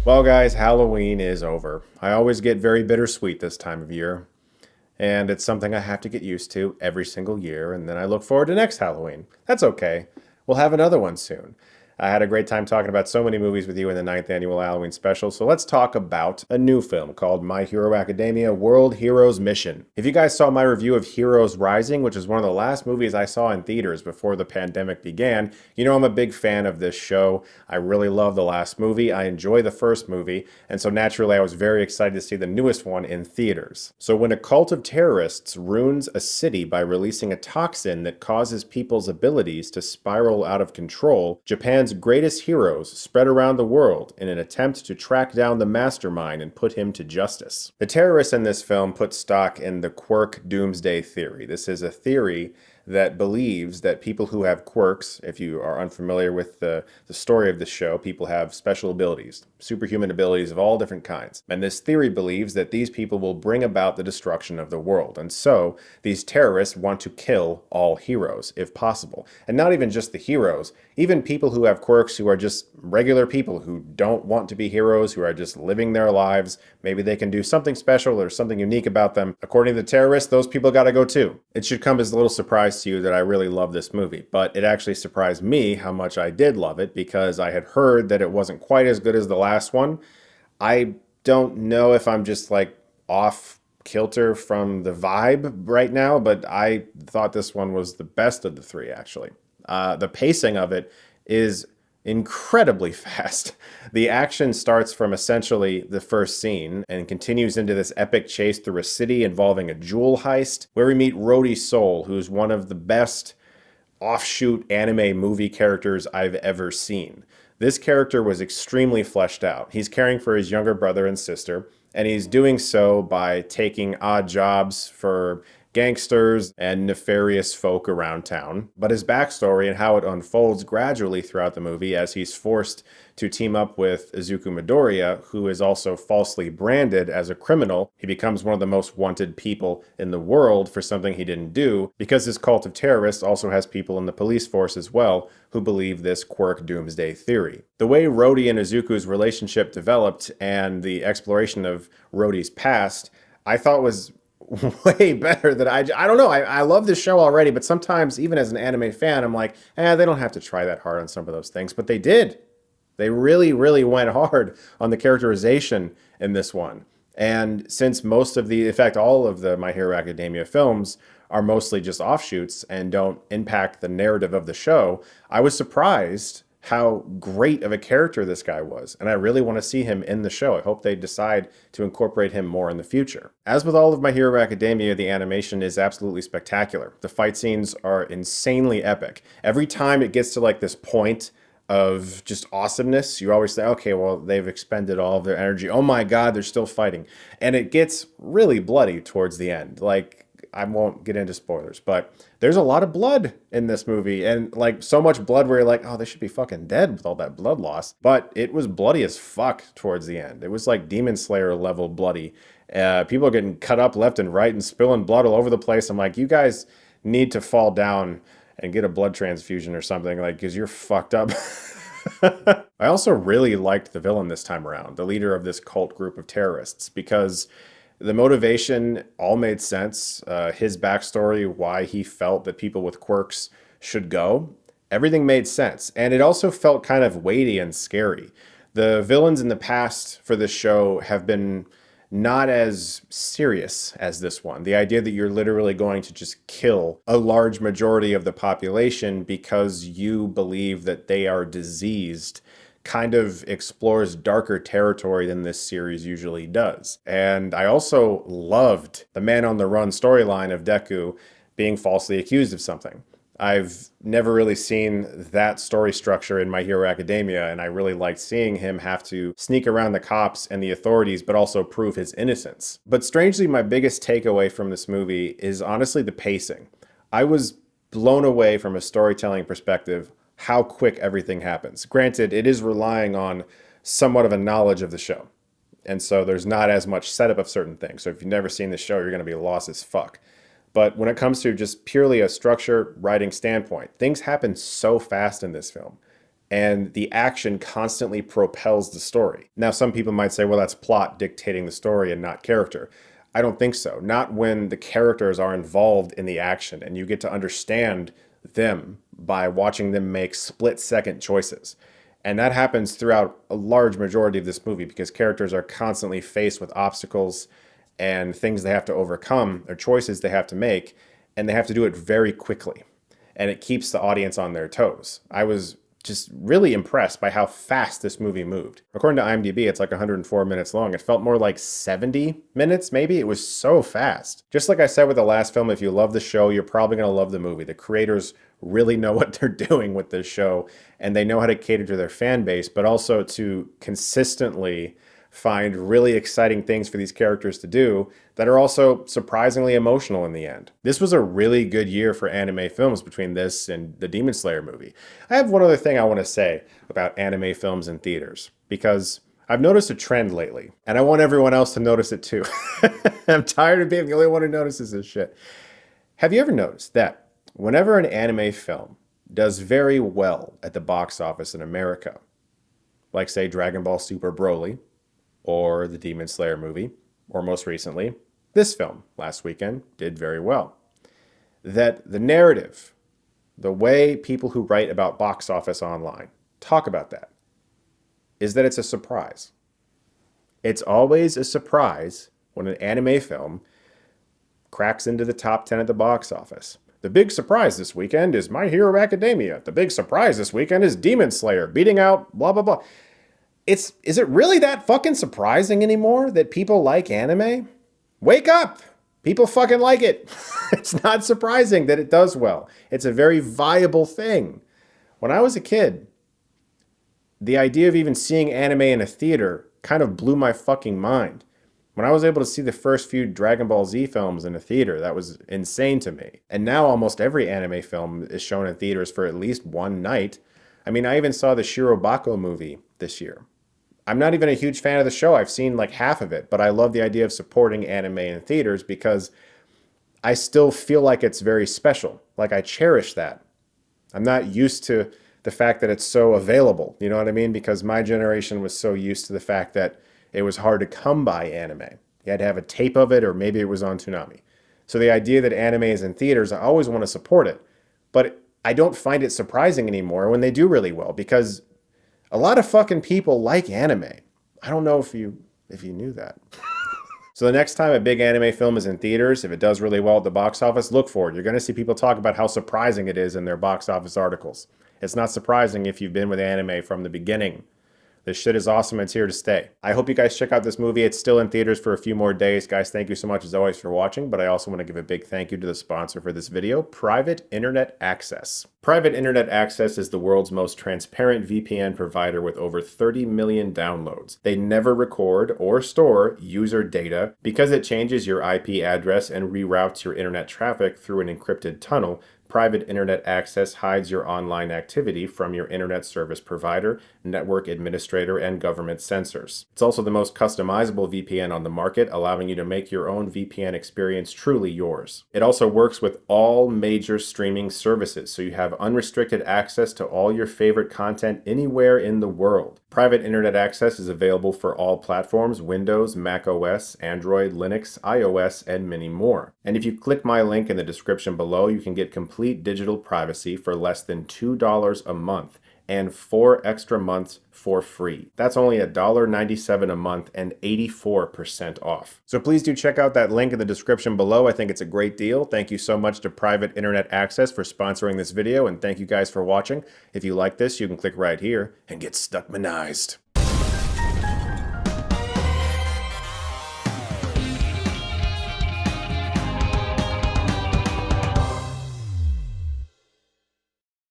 Well, guys, Halloween is over. I always get very bittersweet this time of year, and it's something I have to get used to every single year, and then I look forward to next Halloween. That's okay. We'll have another one soon. I had a great time talking about so many movies with you in the ninth annual Halloween special, so let's talk about a new film called My Hero Academia World Heroes Mission. If you guys saw my review of Heroes Rising, which is one of the last movies I saw in theaters before the pandemic began, you know I'm a big fan of this show. I really love the last movie. I enjoy the first movie, and so naturally I was very excited to see the newest one in theaters. So when a cult of terrorists ruins a city by releasing a toxin that causes people's abilities to spiral out of control, Japan's greatest heroes spread around the world in an attempt to track down the mastermind and put him to justice. The terrorists in this film put stock in the quirk doomsday theory. This is a theory that believes that people who have quirks, if you are unfamiliar with the story of this show, people have special abilities, superhuman abilities of all different kinds. And this theory believes that these people will bring about the destruction of the world. And so these terrorists want to kill all heroes, if possible. And not even just the heroes, even people who have quirks who are just regular people who don't want to be heroes, who are just living their lives. Maybe they can do something special or something unique about them. According to the terrorists, those people gotta go too. It should come as a little surprise to you that I really love this movie, but it actually surprised me how much I did love it because I had heard that it wasn't quite as good as the last one. I don't know if I'm just like off kilter from the vibe right now, but I thought this one was the best of the three, actually. The pacing of it is incredibly fast. The action starts from essentially the first scene and continues into this epic chase through a city involving a jewel heist, where we meet Rhodey Soul, who's one of the best offshoot anime movie characters I've ever seen. This character was extremely fleshed out. He's caring for his younger brother and sister, and he's doing so by taking odd jobs for gangsters and nefarious folk around town. But his backstory and how it unfolds gradually throughout the movie as he's forced to team up with Izuku Midoriya, who is also falsely branded as a criminal. He becomes one of the most wanted people in the world for something he didn't do, because his cult of terrorists also has people in the police force as well who believe this quirk doomsday theory. The way Rhodey and Izuku's relationship developed and the exploration of Rhodey's past, I thought was way better than I don't know. I love this show already, but sometimes even as an anime fan, I'm like, they don't have to try that hard on some of those things, but they did. They really, really went hard on the characterization in this one. And since in fact, all of the My Hero Academia films are mostly just offshoots and don't impact the narrative of the show, I was surprised how great of a character this guy was, and I really want to see him in the show. I hope they decide to incorporate him more in the future. As with all of My Hero Academia, the animation is absolutely spectacular. The fight scenes are insanely epic. Every time it gets to like this point of just awesomeness, you always say, okay, well, they've expended all of their energy. Oh my God, they're still fighting. And it gets really bloody towards the end. Like, I won't get into spoilers, but there's a lot of blood in this movie, and like so much blood where you're like, oh, they should be fucking dead with all that blood loss. But it was bloody as fuck towards the end. It was like Demon Slayer level bloody. People are getting cut up left and right and spilling blood all over the place. I'm like, you guys need to fall down and get a blood transfusion or something, like, because you're fucked up. I also really liked the villain this time around, the leader of this cult group of terrorists, because the motivation all made sense. His backstory, why he felt that people with quirks should go, everything made sense. And it also felt kind of weighty and scary. The villains in the past for this show have been not as serious as this one. The idea that you're literally going to just kill a large majority of the population because you believe that they are diseased kind of explores darker territory than this series usually does. And I also loved the man on the run storyline of Deku being falsely accused of something. I've never really seen that story structure in My Hero Academia, and I really liked seeing him have to sneak around the cops and the authorities, but also prove his innocence. But strangely, my biggest takeaway from this movie is honestly the pacing. I was blown away from a storytelling perspective how quick everything happens. Granted, it is relying on somewhat of a knowledge of the show, and so there's not as much setup of certain things. So if you've never seen the show, you're going to be lost as fuck. But when it comes to just purely a structure writing standpoint, things happen so fast in this film. and the action constantly propels the story. Now, some people might say, well, that's plot dictating the story and not character. I don't think so. Not when the characters are involved in the action and you get to understand them by watching them make split-second choices. And that happens throughout a large majority of this movie because characters are constantly faced with obstacles and things they have to overcome or choices they have to make, and they have to do it very quickly. And it keeps the audience on their toes. I was just really impressed by how fast this movie moved. According to IMDb, it's like 104 minutes long. It felt more like 70 minutes, maybe. It was so fast. Just like I said with the last film, if you love the show, you're probably going to love the movie. The creators really know what they're doing with this show, and they know how to cater to their fan base, but also to consistently find really exciting things for these characters to do that are also surprisingly emotional in the end. This was a really good year for anime films between this and the Demon Slayer movie. I have one other thing I want to say about anime films in theaters, because I've noticed a trend lately, and I want everyone else to notice it too. I'm tired of being the only one who notices this shit. Have you ever noticed that whenever an anime film does very well at the box office in America, like say Dragon Ball Super Broly, or the Demon Slayer movie, or most recently, this film last weekend did very well, that the narrative, the way people who write about box office online talk about that, is that it's a surprise. It's always a surprise when an anime film cracks into the top 10 at the box office. The big surprise this weekend is My Hero Academia. The big surprise this weekend is Demon Slayer beating out blah, blah, blah. Is it really that fucking surprising anymore that people like anime? Wake up! People fucking like it. It's not surprising that it does well. It's a very viable thing. When I was a kid, the idea of even seeing anime in a theater kind of blew my fucking mind. When I was able to see the first few Dragon Ball Z films in a theater, that was insane to me. And now almost every anime film is shown in theaters for at least one night. I mean, I even saw the Shirobako movie this year. I'm not even a huge fan of the show. I've seen like half of it, but I love the idea of supporting anime in theaters because I still feel like it's very special. Like I cherish that. I'm not used to the fact that it's so available. You know what I mean? Because my generation was so used to the fact that it was hard to come by anime. You had to have a tape of it, or maybe it was on Toonami. So the idea that anime is in theaters, I always want to support it. But I don't find it surprising anymore when they do really well, because a lot of fucking people like anime. I don't know if you knew that. So the next time a big anime film is in theaters, if it does really well at the box office, look for it. You're going to see people talk about how surprising it is in their box office articles. It's not surprising if you've been with anime from the beginning. This shit is awesome. It's here to stay. I hope you guys check out this movie. It's still in theaters for a few more days. Guys, thank you so much as always for watching, but I also want to give a big thank you to the sponsor for this video, Private Internet Access. Private Internet Access is the world's most transparent VPN provider with over 30 million downloads. They never record or store user data because it changes your IP address and reroutes your internet traffic through an encrypted tunnel. Private Internet Access hides your online activity from your internet service provider, network administrator, and government censors. It's also the most customizable VPN on the market, allowing you to make your own VPN experience truly yours. It also works with all major streaming services, so you have unrestricted access to all your favorite content anywhere in the world. Private Internet Access is available for all platforms: Windows, Mac OS, Android, Linux, iOS, and many more. And if you click my link in the description below, you can get complete digital privacy for less than $2 a month and 4 extra months for free. That's only $1.97 a month and 84% off. So please do check out that link in the description below. I think it's a great deal. Thank you so much to Private Internet Access for sponsoring this video, and thank you guys for watching. If you like this, you can click right here and get Stuckmannized.